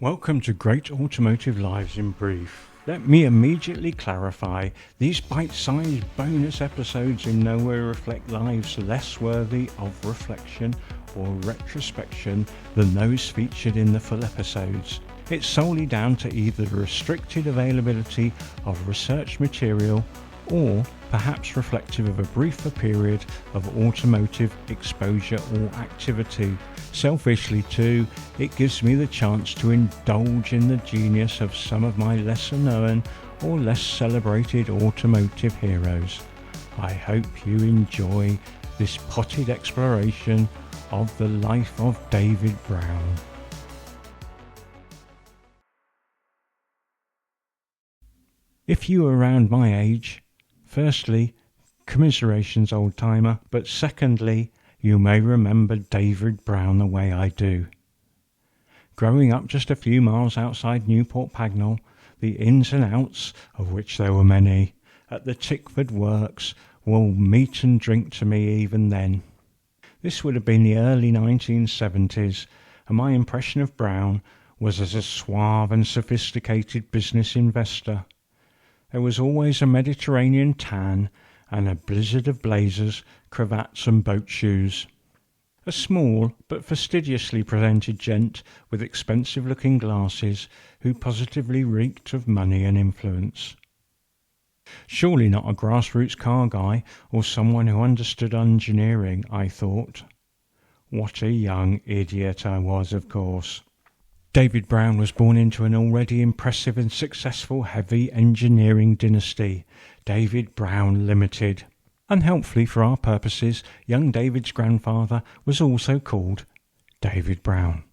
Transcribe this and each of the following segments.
Welcome to Great Automotive Lives in brief. Let me immediately clarify, these bite-sized bonus episodes in no way reflect lives less worthy of reflection or retrospection than those featured in the full episodes. It's solely down to either the restricted availability of research material or perhaps reflective of a briefer period of automotive exposure or activity. Selfishly too, it gives me the chance to indulge in the genius of some of my lesser known or less celebrated automotive heroes. I hope you enjoy this potted exploration of the life of David Brown. If you are around my age, firstly, commiserations, old timer, but secondly, you may remember David Brown the way I do. Growing up just a few miles outside Newport Pagnell, the ins and outs, of which there were many, at the Tickford Works were meat and drink to me even then. This would have been the early 1970s, and my impression of Brown was as a suave and sophisticated business investor. There was always a Mediterranean tan and a blizzard of blazers, cravats and boat shoes. A small but fastidiously presented gent with expensive-looking glasses who positively reeked of money and influence. Surely not a grassroots car guy or someone who understood engineering, I thought. What a young idiot I was, of course. David Brown was born into an already impressive and successful heavy engineering dynasty, David Brown Limited. Unhelpfully for our purposes, young David's grandfather was also called David Brown.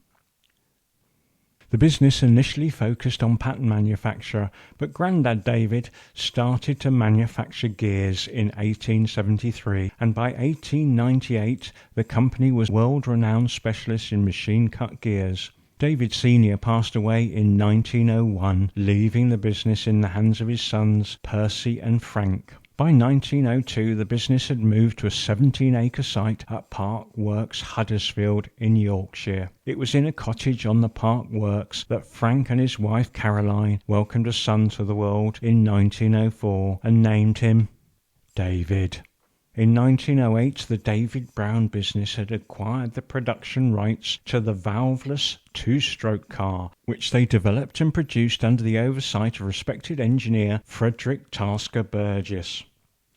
The business initially focused on pattern manufacture, but Grandad David started to manufacture gears in 1873, and by 1898 the company was world-renowned specialist in machine-cut gears. David Sr. passed away in 1901, leaving the business in the hands of his sons Percy and Frank. By 1902, the business had moved to a 17-acre site at Park Works, Huddersfield in Yorkshire. It was in a cottage on the Park Works that Frank and his wife Caroline welcomed a son to the world in 1904 and named him David. In 1908, the David Brown business had acquired the production rights to the valveless two-stroke car, which they developed and produced under the oversight of respected engineer Frederick Tasker Burgess.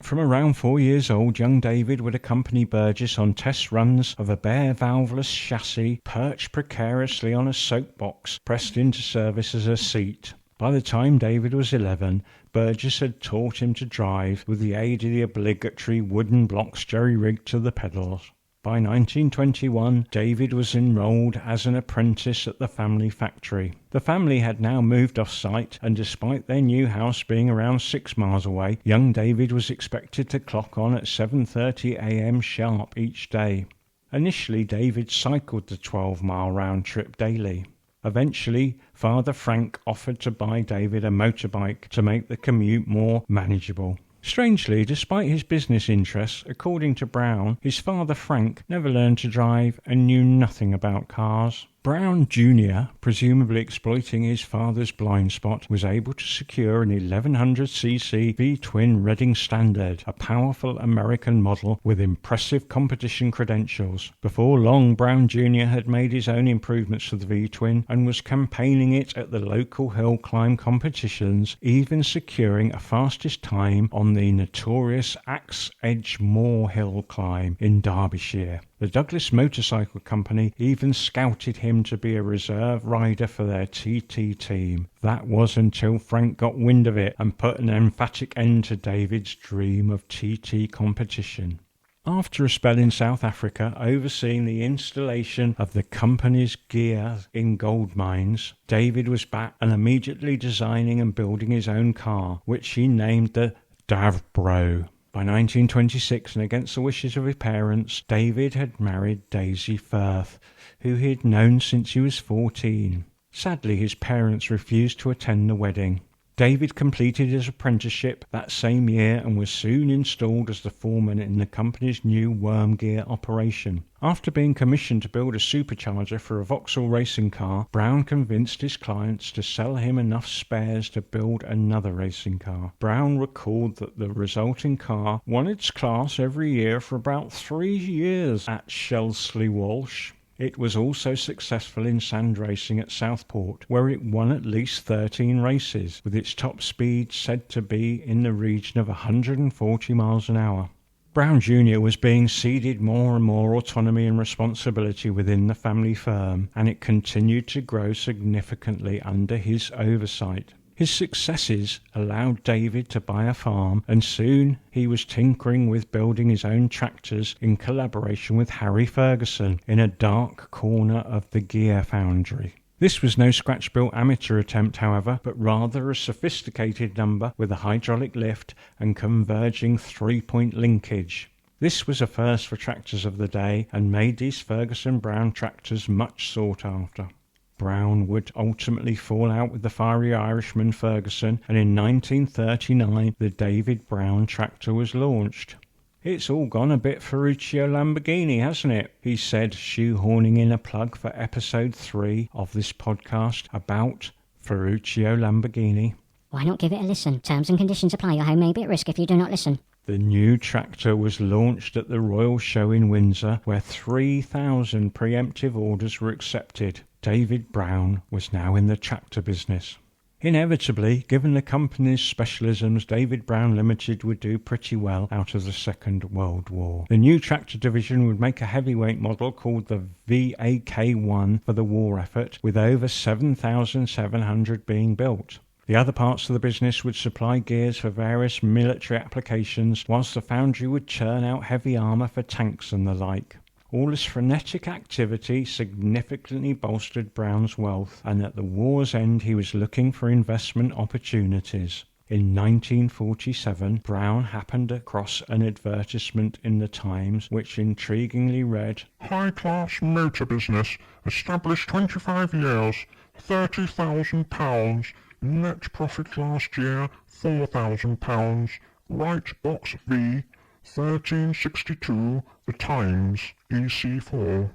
From around 4 years old, young David would accompany Burgess on test runs of a bare valveless chassis perched precariously on a soapbox pressed into service as a seat. By the time David was 11, Burgess had taught him to drive with the aid of the obligatory wooden blocks jerry-rigged to the pedals. By 1921, David was enrolled as an apprentice at the family factory. The family had now moved off-site, and despite their new house being around 6 miles away, young David was expected to clock on at 7:30 a.m. sharp each day. Initially, David cycled the 12-mile round trip daily. Eventually, Father Frank offered to buy David a motorbike to make the commute more manageable. Strangely, despite his business interests, according to Brown, his father Frank never learned to drive and knew nothing about cars. Brown Jr., presumably exploiting his father's blind spot, was able to secure an 1100cc V-twin Reading Standard, a powerful American model with impressive competition credentials. Before long, Brown Jr. had made his own improvements to the V-twin and was campaigning it at the local hill climb competitions, even securing a fastest time on the notorious Axe Edge Moor Hill climb in Derbyshire. The Douglas Motorcycle Company even scouted him to be a reserve rider for their TT team. That was until Frank got wind of it and put an emphatic end to David's dream of TT competition. After a spell in South Africa overseeing the installation of the company's gear in gold mines, David was back and immediately designing and building his own car, which he named the Davbro. By 1926, and against the wishes of his parents, David had married Daisy Firth, who he had known since he was 14. Sadly, his parents refused to attend the wedding. David completed his apprenticeship that same year and was soon installed as the foreman in the company's new worm gear operation. After being commissioned to build a supercharger for a Vauxhall racing car, Brown convinced his clients to sell him enough spares to build another racing car. Brown recalled that the resulting car won its class every year for about 3 years at Shelsley Walsh. It was also successful in sand racing at Southport, where it won at least 13 races, with its top speed said to be in the region of 140 miles an hour. Brown Jr. was being ceded more and more autonomy and responsibility within the family firm, and it continued to grow significantly under his oversight. His successes allowed David to buy a farm, and soon he was tinkering with building his own tractors in collaboration with Harry Ferguson in a dark corner of the gear foundry. This was no scratch-built amateur attempt, however, but rather a sophisticated number with a hydraulic lift and converging three-point linkage. This was a first for tractors of the day and made these Ferguson-Brown tractors much sought after. Brown would ultimately fall out with the fiery Irishman Ferguson, and in 1939 the David Brown tractor was launched. "It's all gone a bit Ferruccio Lamborghini, hasn't it?" he said, shoehorning in a plug for episode 3 of this podcast about Ferruccio Lamborghini. Why not give it a listen? Terms and conditions apply. Your home may be at risk if you do not listen. The new tractor was launched at the Royal Show in Windsor, where 3,000 preemptive orders were accepted. David Brown was now in the tractor business. Inevitably, given the company's specialisms, David Brown Limited would do pretty well out of the Second World War. The new tractor division would make a heavyweight model called the VAK-1 for the war effort, with over 7,700 being built. The other parts of the business would supply gears for various military applications, whilst the foundry would churn out heavy armour for tanks and the like. All this frenetic activity significantly bolstered Brown's wealth, and at the war's end he was looking for investment opportunities. In 1947, Brown happened across an advertisement in the Times which intriguingly read, "High-class motor business, established 25 years, £30,000, net profit last year £4,000, right box V, 1362, The Times, EC4.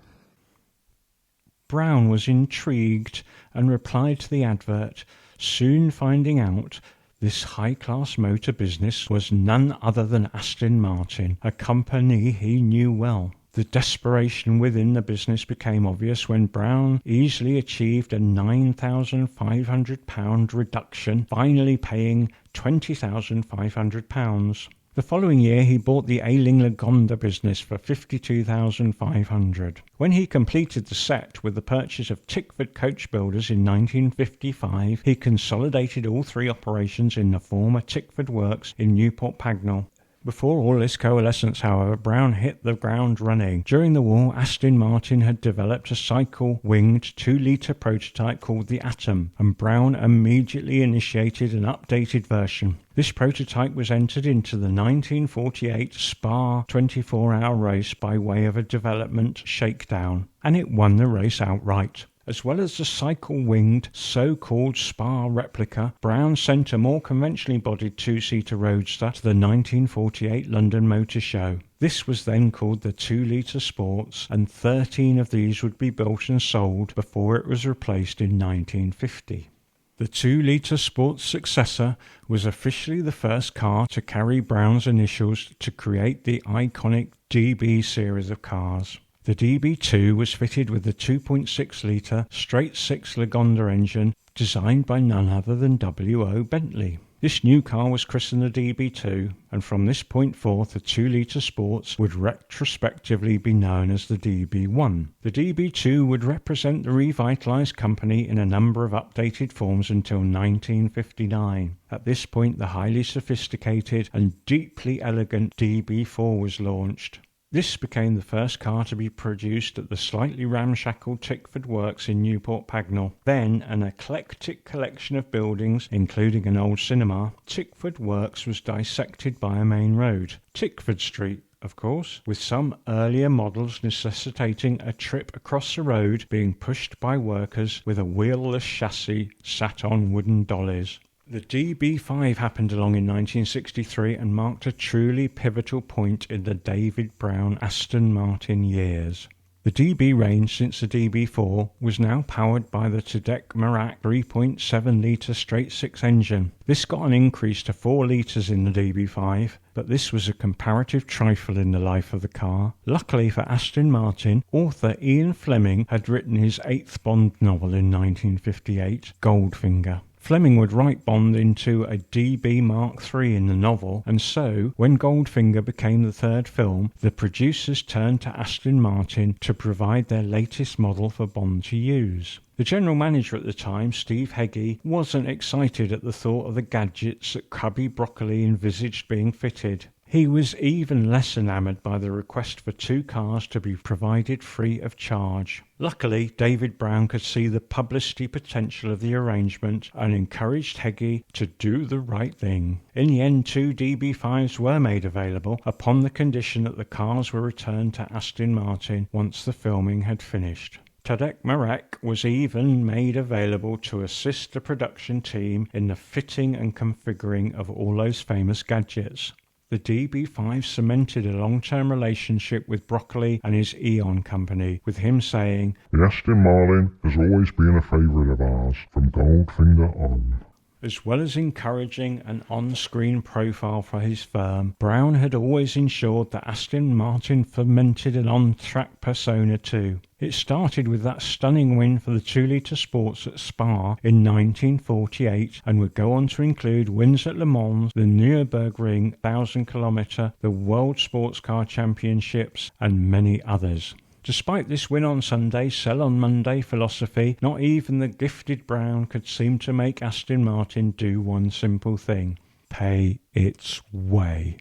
Brown was intrigued and replied to the advert, soon finding out this high-class motor business was none other than Aston Martin, a company he knew well. The desperation within the business became obvious when Brown easily achieved a £9,500 reduction, finally paying £20,500. The following year he bought the Ayling-Lagonda business for £52,500. When he completed the set with the purchase of Tickford Coach Builders in 1955, he consolidated all 3 operations in the former Tickford Works in Newport Pagnell. Before all this coalescence, however, Brown hit the ground running. During the war, Aston Martin had developed a cycle-winged 2-litre prototype called the Atom, and Brown immediately initiated an updated version. This prototype was entered into the 1948 Spa 24-hour race by way of a development shakedown, and it won the race outright. As well as the cycle-winged so-called Spa replica, Brown sent a more conventionally bodied 2-seater roadster to the 1948 London Motor Show. This was then called the 2-litre Sports, and 13 of these would be built and sold before it was replaced in 1950. The 2-litre Sports successor was officially the first car to carry Brown's initials to create the iconic DB series of cars. The DB2 was fitted with the 2.6-litre straight-six Lagonda engine designed by none other than W.O. Bentley. This new car was christened the DB2, and from this point forth the 2-litre Sports would retrospectively be known as the DB1. The DB2 would represent the revitalised company in a number of updated forms until 1959. At this point the highly sophisticated and deeply elegant DB4 was launched. This became the first car to be produced at the slightly ramshackle Tickford Works in Newport Pagnell. Then an eclectic collection of buildings, including an old cinema, Tickford Works was dissected by a main road, Tickford Street, of course, with some earlier models necessitating a trip across the road being pushed by workers with a wheelless chassis sat on wooden dollies. The DB5 happened along in 1963 and marked a truly pivotal point in the David Brown Aston Martin years. The DB range since the DB4 was now powered by the Tadek Merak 3.7-litre straight-six engine. This got an increase to 4 litres in the DB5, but this was a comparative trifle in the life of the car. Luckily for Aston Martin, author Ian Fleming had written his 8th Bond novel in 1958, Goldfinger. Fleming would write Bond into a DB Mark III in the novel, and so, when Goldfinger became the third film, the producers turned to Aston Martin to provide their latest model for Bond to use. The general manager at the time, Steve Heggie, wasn't excited at the thought of the gadgets that Cubby Broccoli envisaged being fitted. He was even less enamoured by the request for 2 cars to be provided free of charge. Luckily, David Brown could see the publicity potential of the arrangement and encouraged Heggie to do the right thing. In the end, 2 DB5s were made available upon the condition that the cars were returned to Aston Martin once the filming had finished. Tadek Merak was even made available to assist the production team in the fitting and configuring of all those famous gadgets. The DB5 cemented a long-term relationship with Broccoli and his Eon company, with him saying, "The Aston Martin has always been a favourite of ours, from Goldfinger on." As well as encouraging an on-screen profile for his firm, Brown had always ensured that Aston Martin fomented an on-track persona too. It started with that stunning win for the 2-litre Sports at Spa in 1948 and would go on to include wins at Le Mans, the Nürburgring 1000km, the World Sports Car Championships and many others. Despite this win on Sunday, sell on Monday philosophy, not even the gifted Brown could seem to make Aston Martin do one simple thing: pay its way.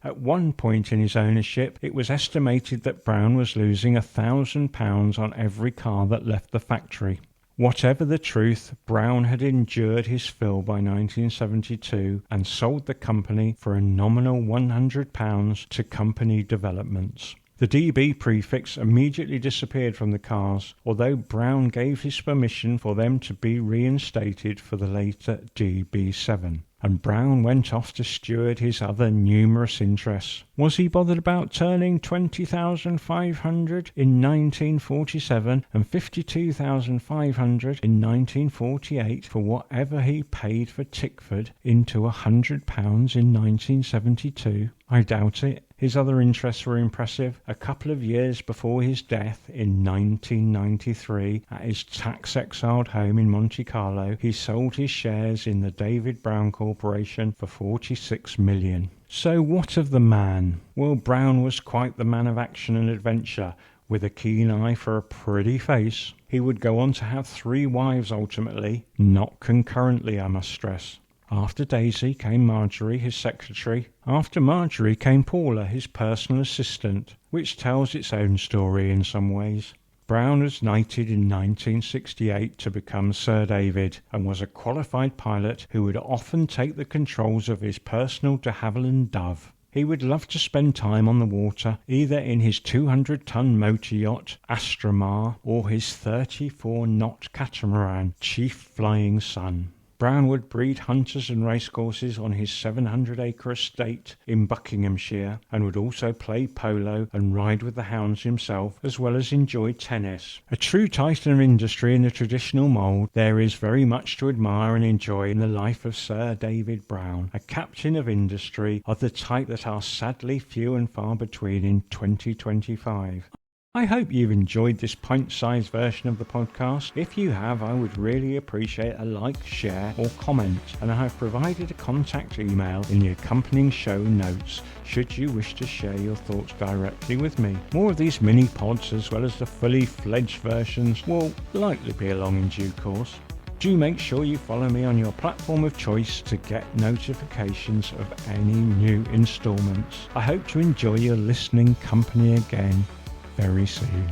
At one point in his ownership, it was estimated that Brown was losing £1,000 on every car that left the factory. Whatever the truth, Brown had endured his fill by 1972 and sold the company for a nominal £100 to Company Developments. The DB prefix immediately disappeared from the cars, although Brown gave his permission for them to be reinstated for the later DB7. And Brown went off to steward his other numerous interests. Was he bothered about turning 20,500 in 1947 and 52,500 in 1948 for whatever he paid for Tickford into £100 in 1972? I doubt it. His other interests were impressive. A couple of years before his death in 1993, at his tax-exiled home in Monte Carlo, he sold his shares in the David Brown Corporation for $46 million. So what of the man? Well, Brown was quite the man of action and adventure, with a keen eye for a pretty face. He would go on to have 3 wives ultimately, not concurrently, I must stress. After Daisy came Marjorie, his secretary. After Marjorie came Paula, his personal assistant, which tells its own story in some ways. Brown was knighted in 1968 to become Sir David, and was a qualified pilot who would often take the controls of his personal de Havilland Dove. He would love to spend time on the water, either in his 200-ton motor yacht, Astromar, or his 34-knot catamaran, Chief Flying Sun. Brown would breed hunters and racehorses on his 700-acre estate in Buckinghamshire, and would also play polo and ride with the hounds himself, as well as enjoy tennis. A true titan of industry in the traditional mould, there is very much to admire and enjoy in the life of Sir David Brown, a captain of industry of the type that are sadly few and far between in 2025. I hope you've enjoyed this pint-sized version of the podcast. If you have, I would really appreciate a like, share or comment, and I have provided a contact email in the accompanying show notes should you wish to share your thoughts directly with me. More of these mini-pods as well as the fully fledged versions will likely be along in due course. Do make sure you follow me on your platform of choice to get notifications of any new instalments. I hope to enjoy your listening company again very soon.